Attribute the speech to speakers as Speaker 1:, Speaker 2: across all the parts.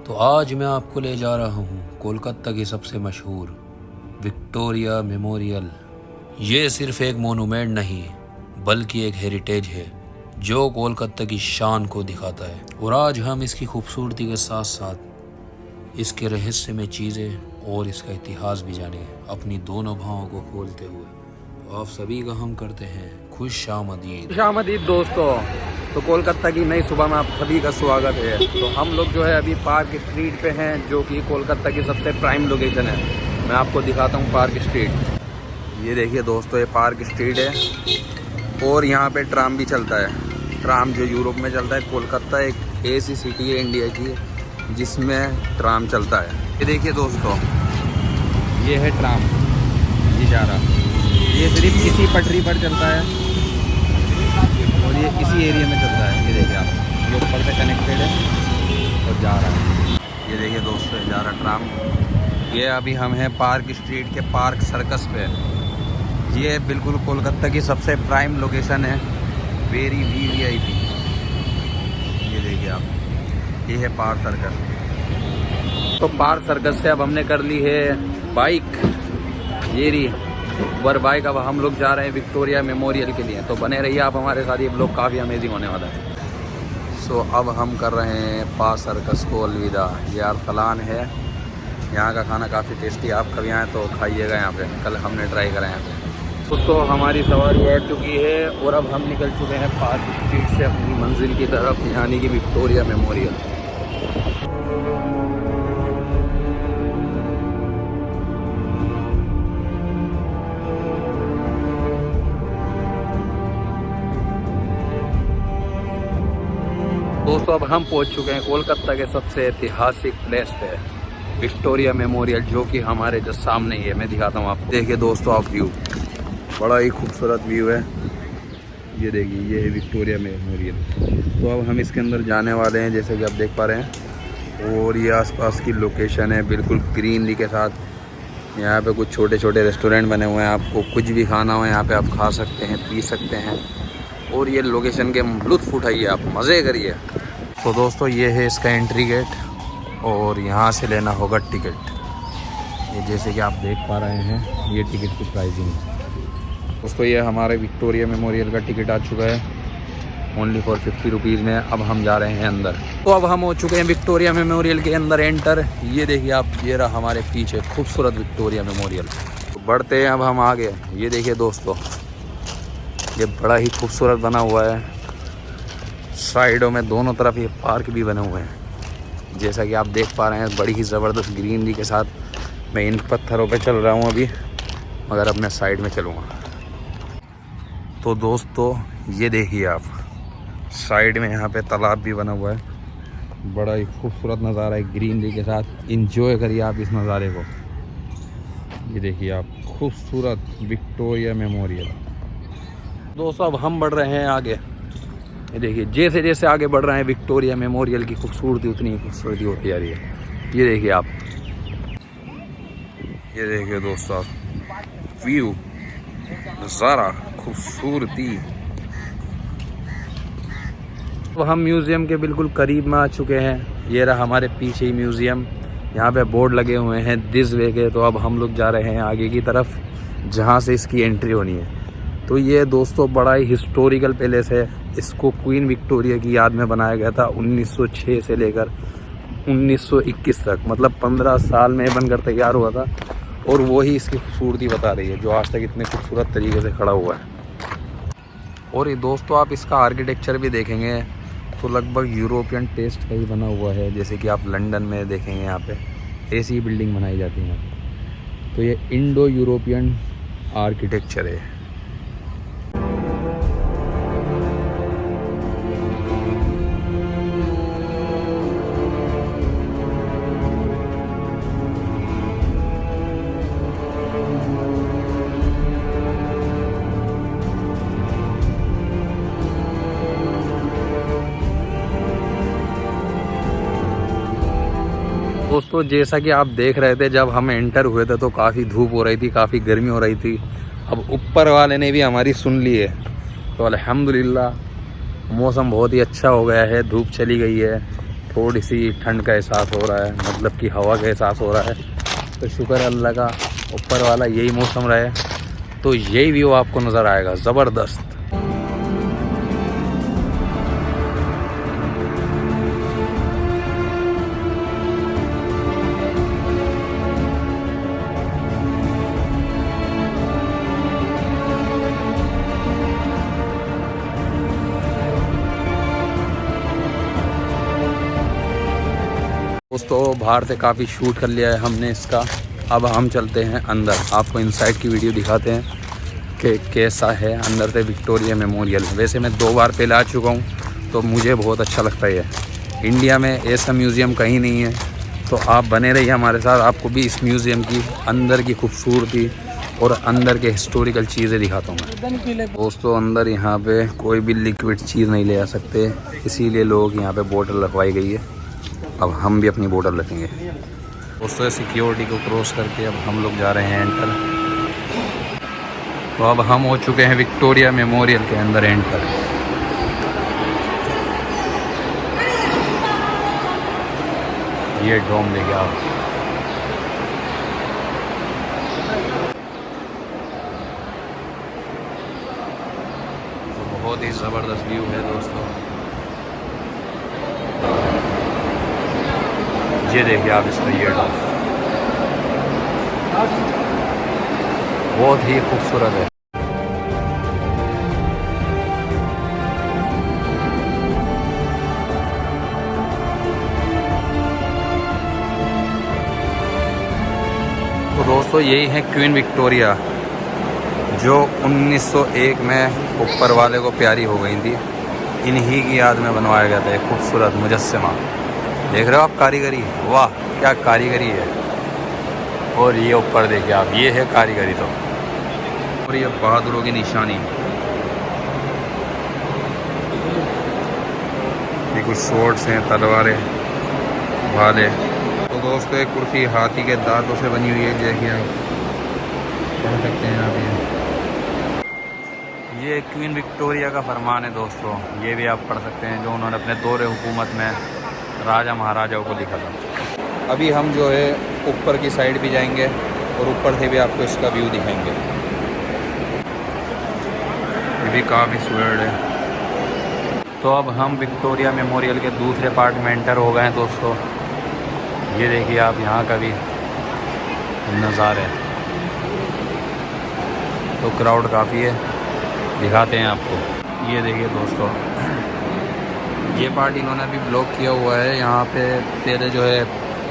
Speaker 1: तो आज मैं आपको ले जा रहा हूँ कोलकाता की सबसे मशहूर विक्टोरिया मेमोरियल। ये सिर्फ एक मोनूमेंट नहीं बल्कि एक हेरिटेज है जो कोलकाता की शान को दिखाता है। और आज हम इसकी खूबसूरती के साथ साथ इसके रहस्यमय चीज़ें और इसका इतिहास भी जाने अपनी दोनों भावों को खोलते हुए। तो आप सभी का हम करते हैं खुश आमदीद
Speaker 2: दोस्तों। तो कोलकाता की नई सुबह में आप सभी का स्वागत है। तो हम लोग जो है अभी पार्क स्ट्रीट पे हैं, जो कि कोलकाता की सबसे प्राइम लोकेशन है। मैं आपको दिखाता हूँ पार्क स्ट्रीट। ये देखिए दोस्तों, ये पार्क स्ट्रीट है और यहाँ पे ट्राम भी चलता है। ट्राम जो यूरोप में चलता है, कोलकाता एक ऐसी सिटी है इंडिया की जिसमें ट्राम चलता है। ये देखिए दोस्तों, ये है ट्राम, ये जा रहा, ये सिर्फ इसी पटरी पर चलता है और ये इसी एरिया में चलता है। ये देखिए आप, ये ऊपर से कनेक्टेड है और जा रहा है। ये देखिए दोस्तों, जा रहा ट्राम। ये अभी हम हैं पार्क स्ट्रीट के पार्क सर्कस पे। ये बिल्कुल कोलकाता की सबसे प्राइम लोकेशन है, वेरी VVIP। ये देखिए आप, ये है पार्क सर्कस। तो पार्क सर्कस से अब हमने कर ली है बाइक, ये रही वर बाइक। अब हम लोग जा रहे हैं विक्टोरिया मेमोरियल के लिए। तो बने रहिए आप हमारे साथ, ये ब्लॉग काफ़ी अमेजिंग होने वाला है। सो अब हम कर रहे हैं पार्क सर्कस को अलविदा। ये अरसलान है, यहाँ का खाना काफ़ी टेस्टी। आप कभी आएँ तो खाइएगा यहाँ पे, कल हमने ट्राई करा यहाँ पे। दोस्तों हमारी सवारी बैठ चुकी है और अब हम निकल चुके हैं पार्क स्ट्रीट से अपनी मंजिल की तरफ, यानी कि विक्टोरिया मेमोरियल। दोस्तों अब हम पहुंच चुके हैं कोलकाता के सबसे ऐतिहासिक प्लेस पे, विक्टोरिया मेमोरियल, जो कि हमारे जो सामने ही है। मैं दिखाता हूँ आपको। देखिए दोस्तों आप, व्यू बड़ा ही खूबसूरत व्यू है। ये देखिए, ये है विक्टोरिया मेमोरियल। तो अब हम इसके अंदर जाने वाले हैं, जैसे कि आप देख पा रहे हैं। और ये आसपास की लोकेशन है बिल्कुल ग्रीनरी के साथ। यहाँ पे कुछ छोटे छोटे रेस्टोरेंट बने हुए हैं, आपको कुछ भी खाना हो यहाँ पे आप खा सकते हैं, पी सकते हैं। और ये लोकेशन के लुत्फ़ उठाइए, आप मज़े करिए। तो दोस्तों ये है इसका एंट्री गेट और यहाँ से लेना होगा टिकट। ये जैसे कि आप देख पा रहे हैं, ये टिकट की प्राइसिंग है। दोस्तों ये हमारे विक्टोरिया मेमोरियल का टिकट आ चुका है ओनली फॉर 50 रुपीज़ में। अब हम जा रहे हैं अंदर। तो अब हम हो चुके हैं विक्टोरिया मेमोरियल के अंदर एंटर। ये देखिए आप, ये रहा हमारे पीछे खूबसूरत विक्टोरिया मेमोरियल। तो बढ़ते हैं अब हम आगे। ये देखिए दोस्तों, ये बड़ा ही खूबसूरत बना हुआ है। साइडों में दोनों तरफ ये पार्क भी बने हुए हैं, जैसा कि आप देख पा रहे हैं, बड़ी ही ज़बरदस्त ग्रीनरी के साथ। मैं इन पत्थरों पे चल रहा हूँ अभी, मगर अब मैं साइड में चलूँगा। तो दोस्तों ये देखिए आप, साइड में यहाँ पे तालाब भी बना हुआ है। बड़ा ही खूबसूरत नज़ारा है ग्रीनरी के साथ। इंजॉय करिए आप इस नज़ारे को। ये देखिए आप, खूबसूरत विक्टोरिया मेमोरियल। दोस्तों अब हम बढ़ रहे हैं आगे। ये देखिए, जैसे जैसे आगे बढ़ रहे हैं विक्टोरिया मेमोरियल की खूबसूरती उतनी ही खूबसूरती होती जा रही है। ये देखिए आप, ये देखिए दोस्तों आप, व्यू, नज़ारा, खूबसूरती। तो हम म्यूज़ियम के बिल्कुल करीब में आ चुके हैं। ये रहा हमारे पीछे ही म्यूज़ियम। यहाँ पे बोर्ड लगे हुए हैं दिस वे के। तो अब हम लोग जा रहे हैं आगे की तरफ, जहाँ से इसकी एंट्री होनी है। तो ये दोस्तों बड़ा ही हिस्टोरिकल पैलेस है। इसको क्वीन विक्टोरिया की याद में बनाया गया था 1906 से लेकर 1921 तक, मतलब 15 साल में बनकर तैयार हुआ था। और वही इसकी खूबसूरती बता रही है, जो आज तक इतने खूबसूरत तरीके से खड़ा हुआ है। और ये दोस्तों आप इसका आर्किटेक्चर भी देखेंगे तो लगभग यूरोपियन टेस्ट का ही बना हुआ है। जैसे कि आप लंदन में देखेंगे, यहाँ पे ऐसी बिल्डिंग बनाई जाती है यहाँ पे। तो ये इंडो यूरोपियन आर्किटेक्चर है। दोस्तों जैसा कि आप देख रहे थे, जब हम एंटर हुए थे तो काफ़ी धूप हो रही थी, काफ़ी गर्मी हो रही थी। अब ऊपर वाले ने भी हमारी सुन ली है, तो अल्हम्दुलिल्लाह मौसम बहुत ही अच्छा हो गया है, धूप चली गई है। थोड़ी सी ठंड का एहसास हो रहा है, मतलब कि हवा का एहसास हो रहा है। तो शुक्र है अल्लाह का, ऊपर वाला यही मौसम रहे तो यही व्यू आपको नज़र आएगा ज़बरदस्त। दोस्तों बाहर से काफ़ी शूट कर लिया है हमने इसका, अब हम चलते हैं अंदर, आपको इनसाइड की वीडियो दिखाते हैं कि कैसा है अंदर से विक्टोरिया मेमोरियल। वैसे मैं 2 बार पहले आ चुका हूँ तो मुझे बहुत अच्छा लगता है। इंडिया में ऐसा म्यूज़ियम कहीं नहीं है, तो आप बने रहिए हमारे साथ, आपको भी इस म्यूज़ियम की अंदर की खूबसूरती और अंदर के हिस्टोरिकल चीज़ें दिखाता हूँ मैं। दोस्तों अंदर यहाँ पे कोई भी लिक्विड चीज़ नहीं ले आ सकते, इसीलिए लोग यहाँ पे बोतल रखवाई गई है। अब हम भी अपनी बोतल रखेंगे। दोस्तों सिक्योरिटी को क्रॉस करके अब हम लोग जा रहे हैं एंटर। तो अब हम हो चुके हैं विक्टोरिया मेमोरियल के अंदर एंटर। ये डोम देखिए आप, तो बहुत ही ज़बरदस्त व्यू है दोस्तों। ये देखिए आप इसका ये डोम बहुत ही खूबसूरत है। तो दोस्तों यही है क्वीन विक्टोरिया, जो 1901 में ऊपर वाले को प्यारी हो गई थी। इन्हीं की याद में बनवाया गया था एक खूबसूरत मुजस्समा। देख रहे हो आप कारीगरी, वाह क्या कारीगरी है। और ये ऊपर देखिए आप, ये है कारीगरी। तो और ये बहादुरों की निशानी, ये कुछ शॉर्ट्स हैं, तलवारें, भाले। तो दोस्तों एक कुर्सी हाथी के दांतों से बनी हुई है, देखिए आप पढ़ सकते हैं आप। ये क्वीन विक्टोरिया का फरमान है दोस्तों, ये भी आप पढ़ सकते हैं, जो उन्होंने अपने दौरे हुकूमत में राजा महाराजाओं को लिखा था। अभी हम जो है ऊपर की साइड भी जाएंगे और ऊपर से भी आपको इसका व्यू दिखाएंगे। ये भी काफ़ी सुंदर है। तो अब हम विक्टोरिया मेमोरियल के दूसरे पार्ट में एंटर हो गए हैं दोस्तों। ये देखिए आप यहाँ का भी नज़ारे, तो क्राउड काफ़ी है, दिखाते हैं आपको। ये देखिए दोस्तों, ये पार्ट इन्होंने अभी ब्लॉक किया हुआ है। यहाँ पे पहले जो है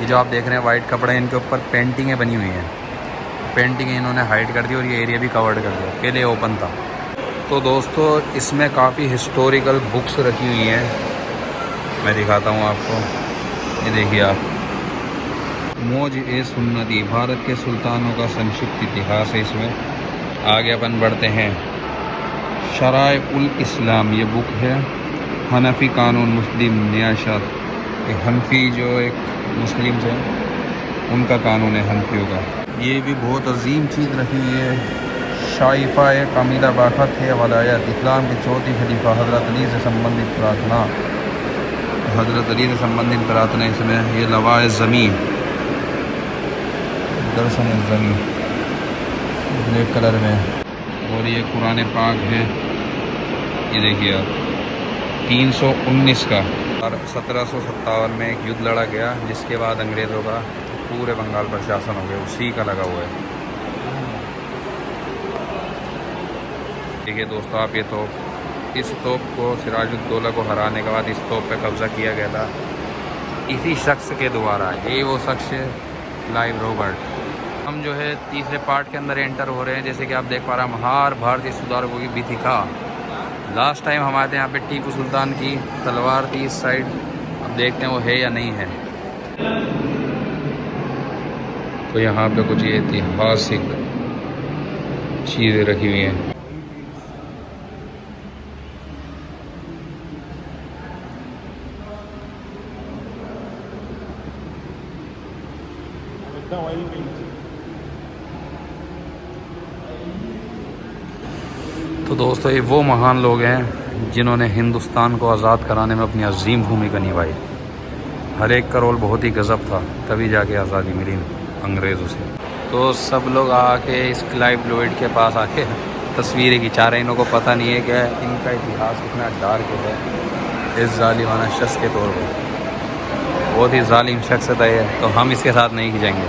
Speaker 2: ये जो आप देख रहे हैं वाइट कपड़े, इनके ऊपर पेंटिंगें बनी हुई हैं। पेंटिंगें इन्होंने हाइड कर दी और ये एरिया भी कवर्ड कर दिया, पहले ओपन था। तो दोस्तों इसमें काफ़ी हिस्टोरिकल बुक्स रखी हुई हैं, मैं दिखाता हूँ आपको। ये देखिए आप, मौज-ए-सुन्नती, भारत के सुल्तानों का संक्षिप्त इतिहास है इसमें। आगे अपन बढ़ते हैं। शराए-उल-इस्लाम ये बुक है। हनफी कानून मुस्लिम न्याशात, हनफी जो एक मुस्लिम है उनका कानून है हनफियों का। ये भी बहुत अजीम चीज़ रखी हुई है। शाइफा कामिला बाखत है वलायत, इस्लाम के चौथी खलीफा हज़रत अली से संबंधित प्रार्थना, हज़रत अली से संबंधित प्रार्थना इसमें। ये लवाए ज़मीन, दर्शन ज़मीन ब्लैक कलर में। और ये कुरान पाक है, ये देखिए आप 319 का। और 1757 में एक युद्ध लड़ा गया, जिसके बाद अंग्रेज़ों का पूरे बंगाल पर शासन हो गया, उसी का लगा हुआ है। देखिए दोस्तों आप, ये तोप, इस तोप को सिराजुद्दौला को हराने के बाद इस तोप पे कब्ज़ा किया गया था इसी शख्स के द्वारा। यही वो शख्स है, क्लाइव रॉबर्ट। हम जो है तीसरे पार्ट के अंदर एंटर हो रहे हैं। जैसे कि आप देख पा रहे हैं, महार भारतीय सुधारकों की बीथिका। लास्ट टाइम हमारे यहाँ पे टीपू सुल्तान की तलवार थी इस साइड, अब देखते हैं वो है या नहीं है। तो यहाँ पे कुछ ऐतिहासिक चीज़ें रखी हुई हैं। तो दोस्तों ये वो महान लोग हैं जिन्होंने हिंदुस्तान को आज़ाद कराने में अपनी अजीम भूमिका निभाई। हर एक का रोल बहुत ही गजब था, तभी जाके आज़ादी मिली अंग्रेज़ों से। तो सब लोग आके इस क्लाइव लॉयड के पास आके तस्वीरें खिंचा रहे हैं। इनको पता नहीं है कि इनका इतिहास कितना डार्क है इस जालिमाना शख्स के तौर पर। बहुत ही जालिम शख्स है ये, तो हम इसके साथ नहीं खिंचाएंगे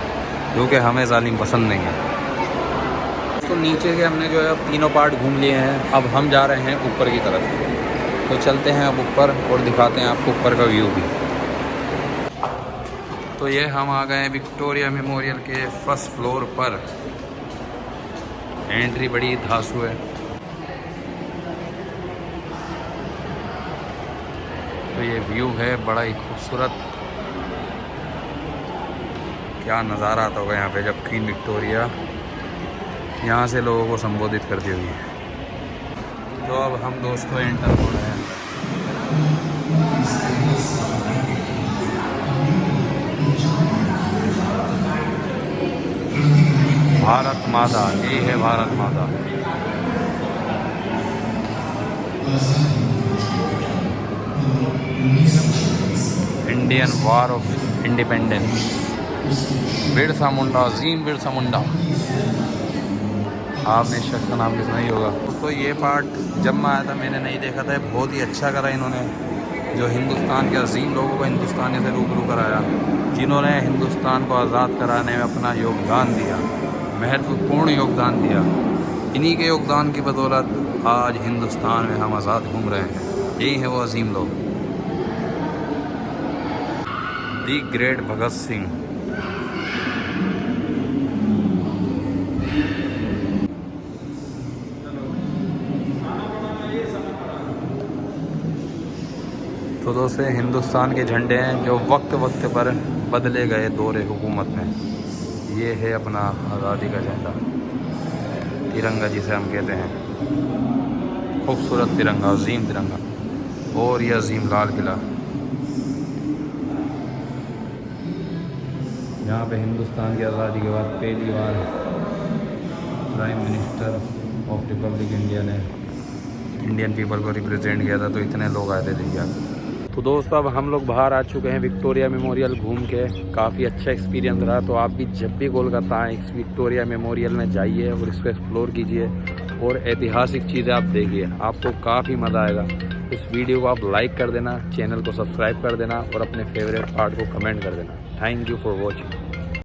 Speaker 2: क्योंकि हमें जालिम पसंद नहीं है। तो नीचे के हमने जो है तीनों पार्ट घूम लिए हैं, अब हम जा रहे हैं ऊपर की तरफ। तो चलते हैं अब ऊपर और दिखाते हैं आपको ऊपर का व्यू भी। तो ये हम आ गए हैं विक्टोरिया मेमोरियल के फर्स्ट फ्लोर पर। एंट्री बड़ी धांसू है। तो ये व्यू है बड़ा ही खूबसूरत। क्या नज़ारा आता होगा यहाँ पे जब क्वीन विक्टोरिया यहाँ से लोगों को संबोधित करती हुई। तो अब हम दोस्तों एंटर हो रहे हैं। भारत माता, ये है Bharat Mata. Indian war of independence. Birsa Munda, अजीम बिरसा मुंडा। आपने शख्स का नाम भी सुना ही होगा। तो ये पार्ट जब मैं आया था मैंने नहीं देखा था, बहुत ही अच्छा करा इन्होंने, जो हिंदुस्तान के अजीम लोगों को हिंदुस्तानी से रूबरू कराया, जिन्होंने हिंदुस्तान को आज़ाद कराने में अपना योगदान दिया, महत्वपूर्ण योगदान दिया। इन्हीं के योगदान की बदौलत आज हिंदुस्तान में हम आज़ाद घूम रहे हैं। यही है वो अजीम लोग। The great Bhagat Singh. तो दोस्तों हिंदुस्तान के झंडे हैं जो वक्त वक्त पर बदले गए दौरे हुकूमत में। ये है अपना आज़ादी का झंडा, तिरंगा जिसे हम कहते हैं। खूबसूरत तिरंगा, अजीम तिरंगा। और ये अजीम लाल किला, यहाँ पे हिंदुस्तान की आज़ादी के बाद पहली बार prime minister of republic India ने इंडियन पीपल को रिप्रेजेंट किया था। तो इतने लोग आए थे देखिए। तो दोस्तों अब हम लोग बाहर आ चुके हैं विक्टोरिया मेमोरियल घूम के। काफ़ी अच्छा एक्सपीरियंस रहा। तो आप भी जब भी कोलकाता आएँ इस विक्टोरिया मेमोरियल में जाइए और इसको एक्सप्लोर कीजिए और ऐतिहासिक चीज़ें आप देखिए, आपको काफ़ी मज़ा आएगा। इस वीडियो को आप लाइक कर देना, चैनल को सब्सक्राइब कर देना और अपने फेवरेट पार्ट को कमेंट कर देना। Thank you for watching.